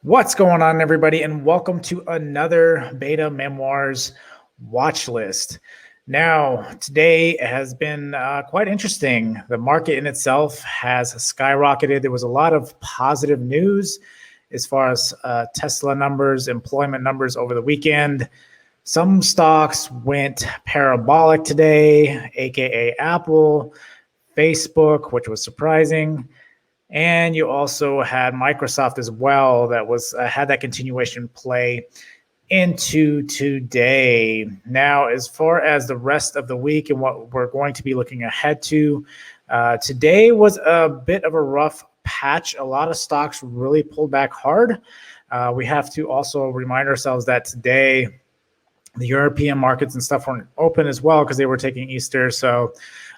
What's going on, everybody, and welcome to another Beta Memoirs watch list. Now, today has been quite interesting. The market in itself has skyrocketed. There was a lot of positive news as far as Tesla numbers, employment numbers over the weekend. Some stocks went parabolic today, aka Apple, Facebook, which was surprising. And you also had Microsoft as well that was had that continuation play into today. Now, as far as the rest of the week and what we're going to be looking ahead to, today was a bit of a rough patch. A lot of stocks really pulled back hard. We have to also remind ourselves that today the European markets and stuff weren't open as well because they were taking Easter. So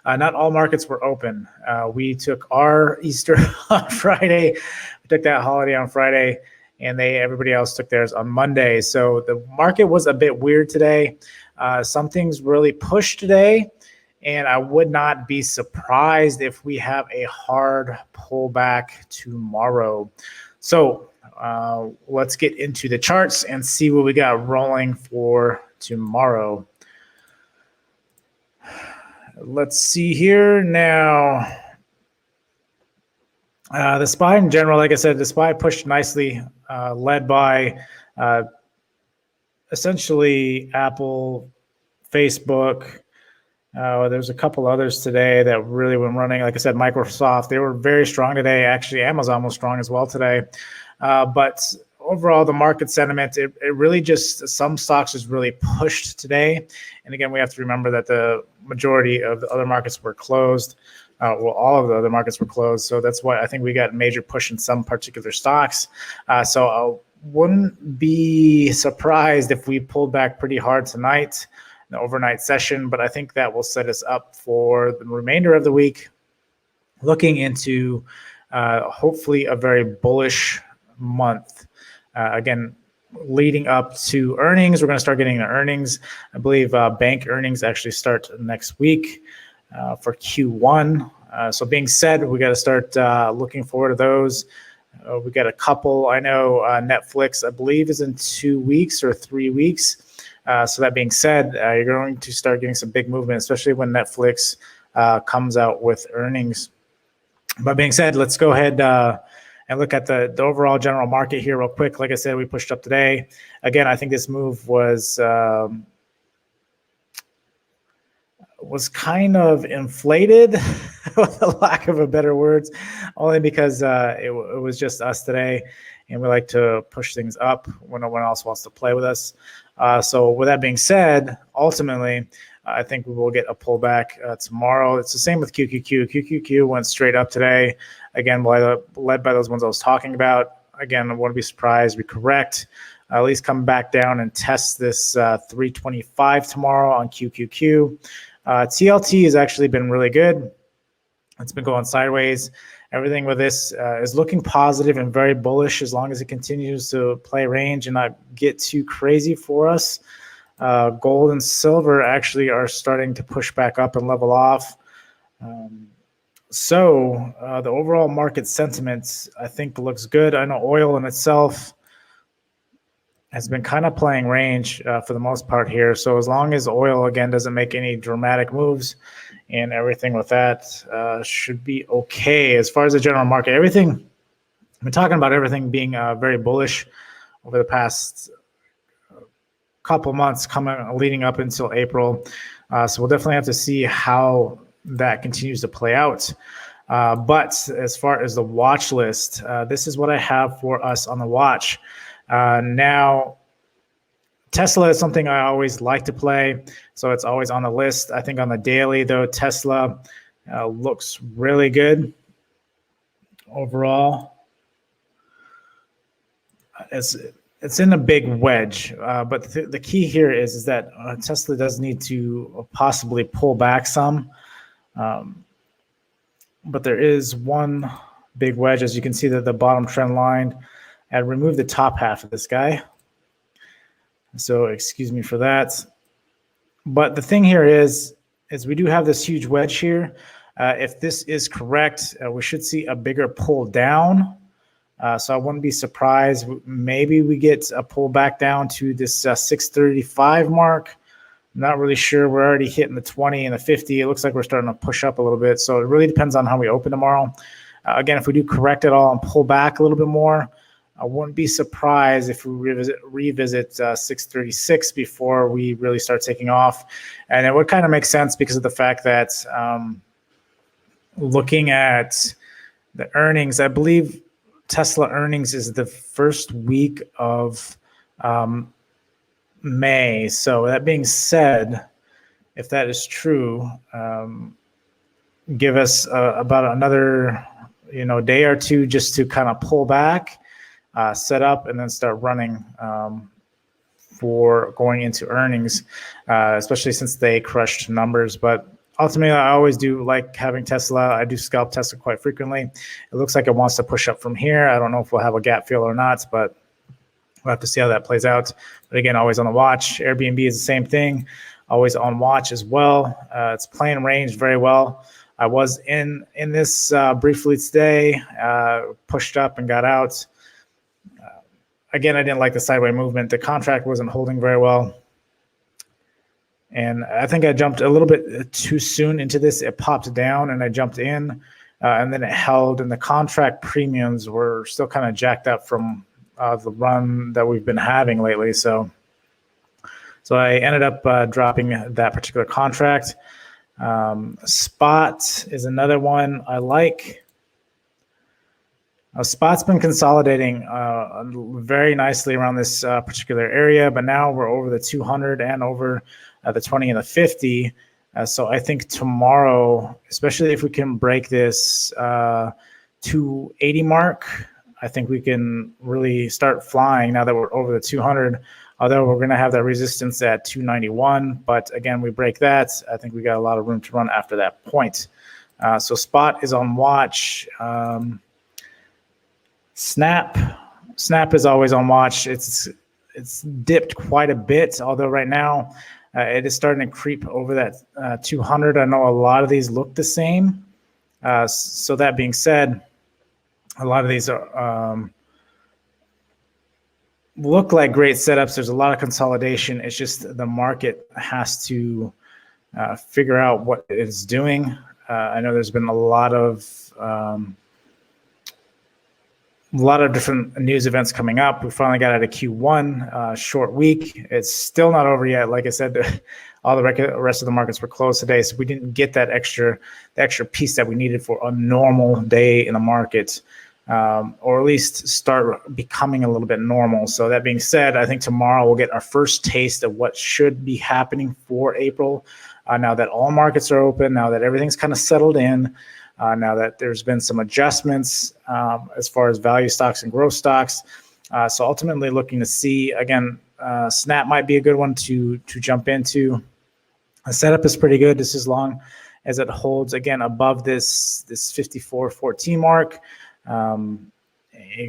not all markets were open. We took our Easter on Friday. We took that holiday on Friday, and everybody else took theirs on Monday. So the market was a bit weird today. Some things really pushed today, and I would not be surprised if we have a hard pullback tomorrow. So let's get into the charts and see what we got rolling for tomorrow. Let's see here now. The SPY in general, like I said, the SPY pushed nicely, led by essentially Apple, Facebook. There's a couple others today that really went running. Like I said, Microsoft, they were very strong today. Actually, Amazon was strong as well today. But overall, the market sentiment, it really just, some stocks just really pushed today. And again, we have to remember that the majority of the other markets were closed. All of the other markets were closed. So that's why I think we got a major push in some particular stocks. So I wouldn't be surprised if we pulled back pretty hard tonight, the overnight session. But I think that will set us up for the remainder of the week, looking into hopefully a very bullish month. Again, leading up to earnings, we're going to start getting the earnings. I believe bank earnings actually start next week for Q1. So being said, we got to start looking forward to those. We got a couple. I know Netflix, I believe, is in 2 weeks or 3 weeks. So that being said, you're going to start getting some big movement, especially when Netflix comes out with earnings. But being said, let's go ahead and look at the overall general market here real quick. Like I said, we pushed up today. Again, I think this move was kind of inflated, with a lack of a better words, only because it was just us today, and we like to push things up when no one else wants to play with us. So with that being said, ultimately, I think we will get a pullback tomorrow. It's the same with QQQ. QQQ went straight up today. Again, led by those ones I was talking about. Again, I wouldn't be surprised we correct, at least come back down and test this 325 tomorrow on QQQ. TLT has actually been really good. It's been going sideways. Everything with this is looking positive and very bullish as long as it continues to play range and not get too crazy for us. Gold and silver actually are starting to push back up and level off. So the overall market sentiment, I think, looks good. I know oil in itself has been kind of playing range for the most part here. So as long as oil, again, doesn't make any dramatic moves and everything with that should be okay. As far as the general market, everything, I've been talking about everything being very bullish over the past couple months leading up until April. So we'll definitely have to see how that continues to play out. But as far as the watch list, this is what I have for us on the watch. Now, Tesla is something I always like to play, so it's always on the list. I think on the daily, though, Tesla looks really good overall. It's in a big wedge, but the key here is that Tesla does need to possibly pull back some. But there is one big wedge, as you can see, that the bottom trend line. And remove the top half of this guy. So excuse me for that. But the thing here is we do have this huge wedge here. If this is correct, we should see a bigger pull down So I wouldn't be surprised. Maybe we get a pull back down to this 635 mark. I'm not really sure. We're already hitting the 20 and the 50. It looks like we're starting to push up a little bit. So it really depends on how we open tomorrow. Again, if we do correct it all and pull back a little bit more, I wouldn't be surprised if we revisit 636 before we really start taking off. And it would kind of make sense because of the fact that looking at the earnings, I believe Tesla earnings is the first week of May. So that being said, if that is true, give us about another day or two just to kind of pull back, set up, and then start running for going into earnings, especially since they crushed numbers. But ultimately, I always do like having Tesla. I do scalp Tesla quite frequently. It looks like it wants to push up from here. I don't know if we'll have a gap fill or not, but we'll have to see how that plays out. But again, always on the watch. Airbnb is the same thing, always on watch as well. It's playing range very well. I was in this briefly today, pushed up and got out. Again, I didn't like the sideways movement. The contract wasn't holding very well. And I think I jumped a little bit too soon into this. It popped down and I jumped in and then it held, and the contract premiums were still kind of jacked up from the run that we've been having lately. So I ended up dropping that particular contract. Spot is another one I like. Spot's been consolidating very nicely around this particular area, but now we're over the 200 and over the 20 and the 50. So I think tomorrow, especially if we can break this 280 mark, I think we can really start flying now that we're over the 200. Although we're going to have that resistance at 291, but again, we break that, I think we got a lot of room to run after that point. So Spot is on watch. Snap is always on watch. It's dipped quite a bit, although right now it is starting to creep over that 200. I know a lot of these look the same. So that being said, a lot of these are look like great setups. There's a lot of consolidation. It's just the market has to figure out what it's doing. I know there's been a lot of different news events coming up. We finally got out of Q1, short week. It's still not over yet. Like I said, all the rest of the markets were closed today, so we didn't get the extra piece that we needed for a normal day in the market. Or at least start becoming a little bit normal. So that being said, I think tomorrow we'll get our first taste of what should be happening for April. Now that all markets are open, now that everything's kind of settled in, now that there's been some adjustments as far as value stocks and growth stocks. So ultimately looking to see, again, Snap might be a good one to jump into. The setup is pretty good just as long as it holds, again, above this 54.14 mark.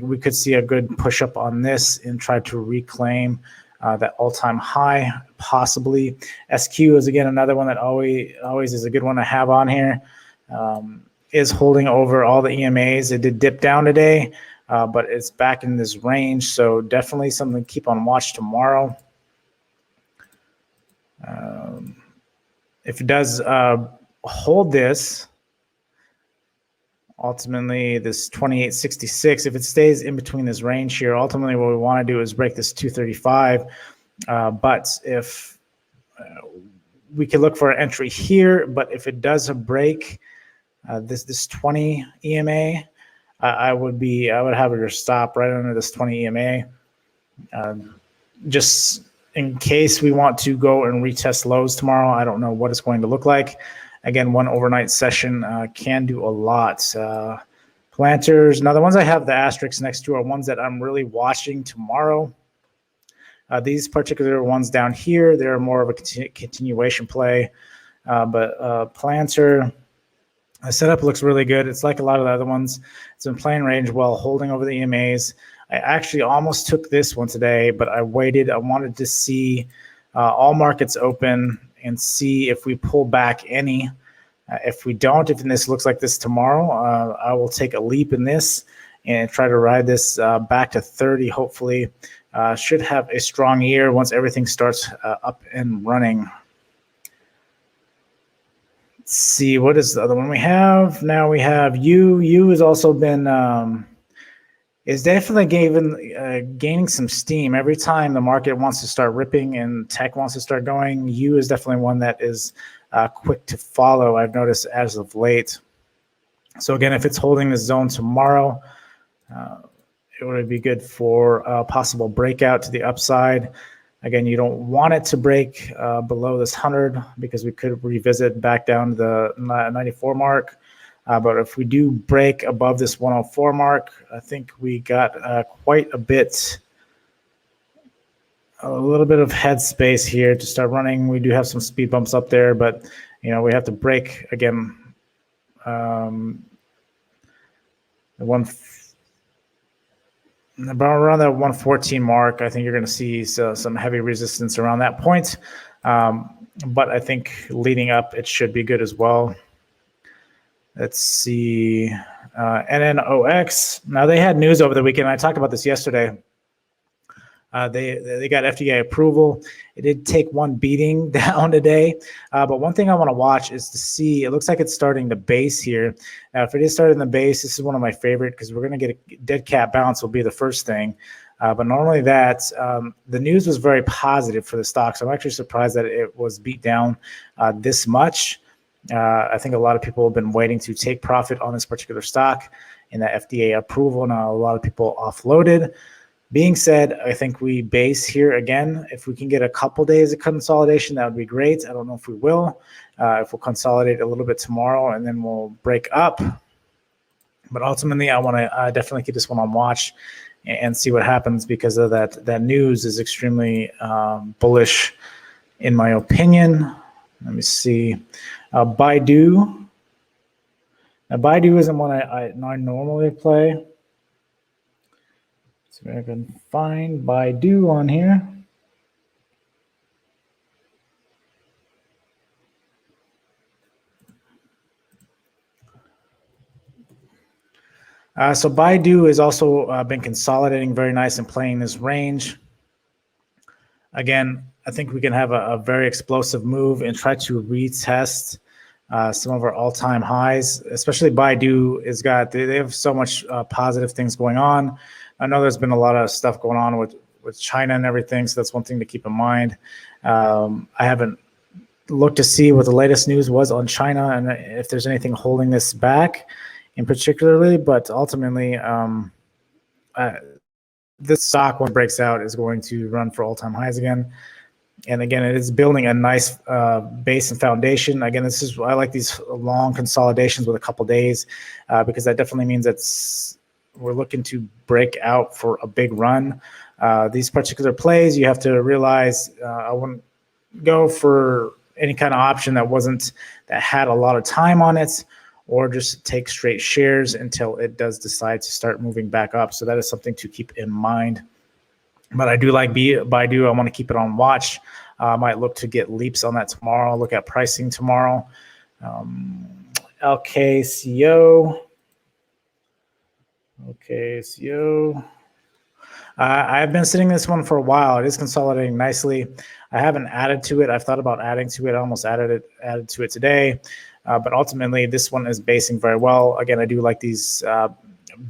We could see a good push up on this and try to reclaim that all-time high, possibly. SQ is, again, another one that always is a good one to have on here. Is holding over all the EMAs. It did dip down today, but it's back in this range, so definitely something to keep on watch tomorrow. If it does hold this, ultimately this 2866, if it stays in between this range here, ultimately what we want to do is break this 235. But if we could look for an entry here, but if it does a break this 20 EMA, I would have it stop right under this 20 EMA, just in case we want to go and retest lows tomorrow. I don't know what it's going to look like. Again, one overnight session can do a lot. Planters, now the ones I have the asterisks next to are ones that I'm really watching tomorrow. These particular ones down here, they're more of a continuation play. But Planter, the setup looks really good. It's like a lot of the other ones. It's been playing range well, holding over the EMAs. I actually almost took this one today, but I waited. I wanted to see all markets open and see if we pull back any. If we don't, if this looks like this tomorrow, I will take a leap in this and try to ride this back to 30. Hopefully, should have a strong year once everything starts up and running. Let's see, what is the other one we have? Now we have U. U has also been is definitely gaining some steam. Every time the market wants to start ripping and tech wants to start going, U is definitely one that is quick to follow, I've noticed as of late. So again, if it's holding this zone tomorrow, it would be good for a possible breakout to the upside. Again, you don't want it to break below this 100 because we could revisit back down to the 94 mark. But if we do break above this 104 mark, I think we got quite a little bit of headspace here to start running. We do have some speed bumps up there, but we have to break again. Around that 114 mark, I think you're going to see some heavy resistance around that point. But I think leading up, it should be good as well. Let's see, NNOX. Now they had news over the weekend. I talked about this yesterday. They got FDA approval. It did take one beating down today. But one thing I want to watch is to see, it looks like it's starting the base here. Now, if it is starting the base, this is one of my favorite because we're going to get a dead cat bounce will be the first thing. But not only that, the news was very positive for the stock. So I'm actually surprised that it was beat down this much. I think a lot of people have been waiting to take profit on this particular stock and that FDA approval. Now, a lot of people offloaded. Being said, I think we base here again. If we can get a couple days of consolidation, that would be great. I don't know if we will. If we'll consolidate a little bit tomorrow and then we'll break up. But ultimately, I want to definitely keep this one on watch and see what happens because of that news is extremely bullish, in my opinion. Let me see. Baidu. Now, Baidu isn't one I normally play. So I can find Baidu on here. So Baidu has also been consolidating very nice and playing this range. Again, I think we can have a very explosive move and try to retest some of our all-time highs, especially Baidu has got, they have so much positive things going on. I know there's been a lot of stuff going on with China and everything, so that's one thing to keep in mind. I haven't looked to see what the latest news was on China and if there's anything holding this back in particularly, but ultimately, this stock, when it breaks out, is going to run for all-time highs again. And again, it is building a nice base and foundation. Again, I like these long consolidations with a couple days because that definitely means we're looking to break out for a big run. These particular plays, you have to realize I wouldn't go for any kind of option that had a lot of time on it, or just take straight shares until it does decide to start moving back up. So that is something to keep in mind. But I do like Baidu. I want to keep it on watch. I might look to get leaps on that tomorrow. Look at pricing tomorrow. LKCO. I've been sitting this one for a while. It is consolidating nicely. I haven't added to it. I've thought about adding to it. I almost added to it today. But ultimately, this one is basing very well. Again, I do like these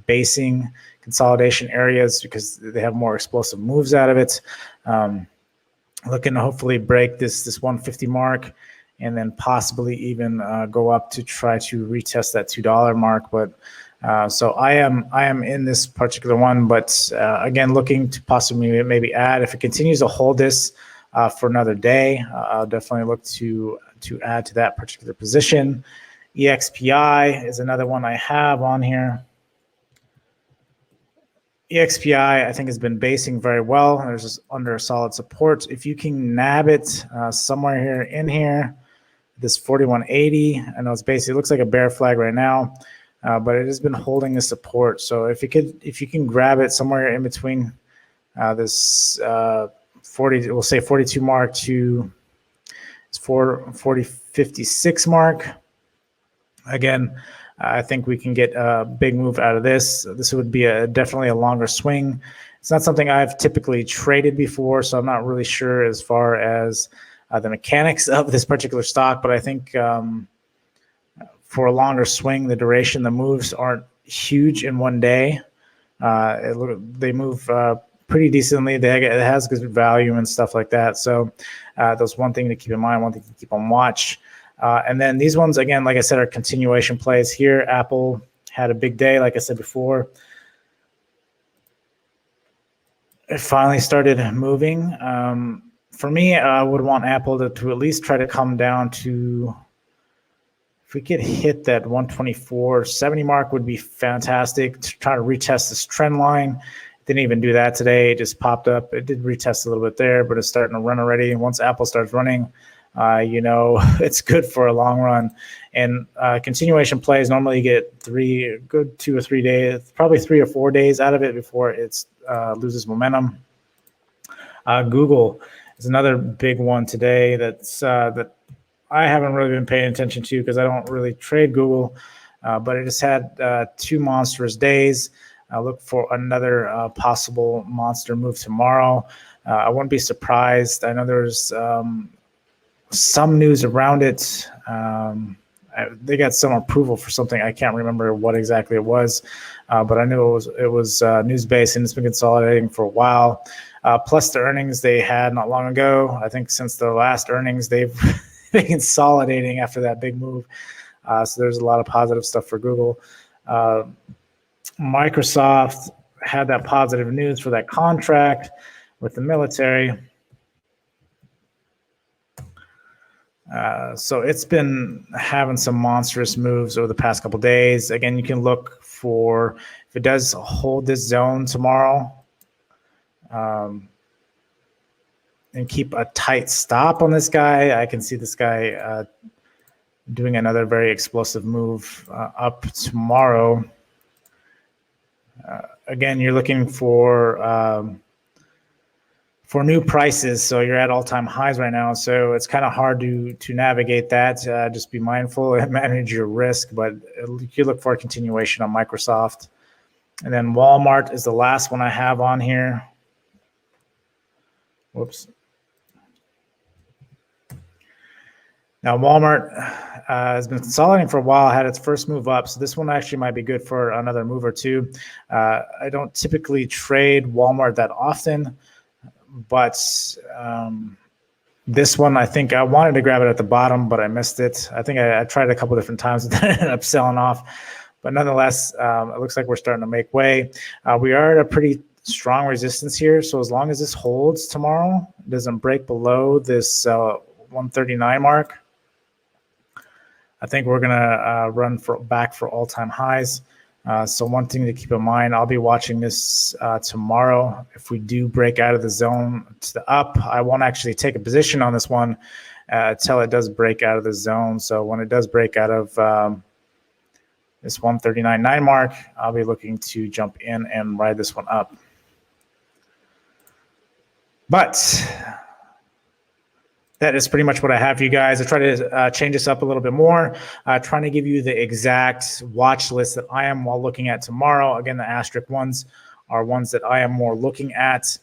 basing consolidation areas because they have more explosive moves out of it. Looking to hopefully break this 150 mark and then possibly even go up to try to retest that $2 mark. But so I am in this particular one, but again, looking to possibly maybe add. If it continues to hold this for another day, I'll definitely look to add to that particular position. EXPI is another one I have on here. EXPI, I think, has been basing very well. There's just under a solid support. If you can nab it somewhere here in here, this 4180, I know it looks like a bear flag right now, but it has been holding the support. So if you can grab it somewhere in between this 40, we'll say 42 mark to 4056 mark. Again, I think we can get a big move out of this. This would be definitely a longer swing. It's not something I've typically traded before, so I'm not really sure as far as the mechanics of this particular stock, but I think for a longer swing, the duration, the moves aren't huge in one day. They move pretty decently. It has good value and stuff like that. So that's one thing to keep in mind, one thing to keep on watch. And then these ones, again, like I said, are continuation plays here. Apple had a big day, like I said before. It finally started moving. For me, I would want Apple to at least try to come down to, if we could hit that 124.70 mark would be fantastic, to try to retest this trend line. Didn't even do that today. It just popped up. It did retest a little bit there, but it's starting to run already. And once Apple starts running, it's good for a long run. And continuation plays, normally you get 2 or 3 days, probably 3 or 4 days out of it before it loses momentum. Google is another big one today that I haven't really been paying attention to because I don't really trade Google, but it just had 2 monstrous days. I look for another possible monster move tomorrow. I wouldn't be surprised. I know there's some news around it. They got some approval for something. I can't remember what exactly it was, but I knew it was news-based, and it's been consolidating for a while. Plus the earnings they had not long ago. I think since the last earnings, they've been consolidating after that big move. So there's a lot of positive stuff for Google. Microsoft had that positive news for that contract with the military. So it's been having some monstrous moves over the past couple of days. Again, you can look for, if it does hold this zone tomorrow, and keep a tight stop on this guy. I can see this guy doing another very explosive move up tomorrow. Again, you're looking for new prices, so you're at all-time highs right now. So it's kind of hard to navigate that. Just be mindful and manage your risk. But you look for a continuation on Microsoft, and then Walmart is the last one I have on here. Whoops. Now, Walmart has been consolidating for a while, had its first move up. So this one actually might be good for another move or two. I don't typically trade Walmart that often, but this one, I think I wanted to grab it at the bottom, but I missed it. I think I tried a couple different times and then ended up selling off. But nonetheless, it looks like we're starting to make way. We are at a pretty strong resistance here. So as long as this holds tomorrow, it doesn't break below this 139 mark, I think we're going to run back for all-time highs. So one thing to keep in mind, I'll be watching this tomorrow. If we do break out of the zone to the up, I won't actually take a position on this one until it does break out of the zone. So when it does break out of this 139.9 mark, I'll be looking to jump in and ride this one up. But that is pretty much what I have for you guys. I try to change this up a little bit more, trying to give you the exact watch list that I am while looking at tomorrow. Again, the asterisk ones are ones that I am more looking at,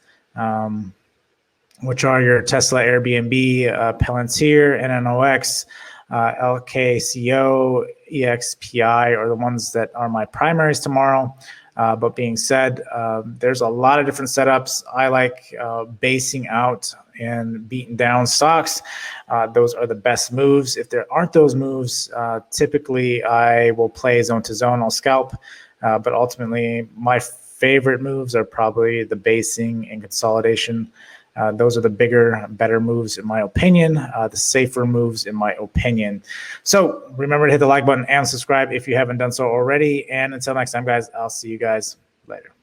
which are your Tesla, Airbnb, Palantir, NNOX, LKCO, EXPI are the ones that are my primaries tomorrow. But being said, there's a lot of different setups. I like basing out and beating down stocks. Those are the best moves. If there aren't those moves, typically I will play zone to zone. I'll scalp. But ultimately, my favorite moves are probably the basing and consolidation. Those are the bigger, better moves in my opinion, the safer moves in my opinion. So remember to hit the like button and subscribe if you haven't done so already. And until next time, guys, I'll see you guys later.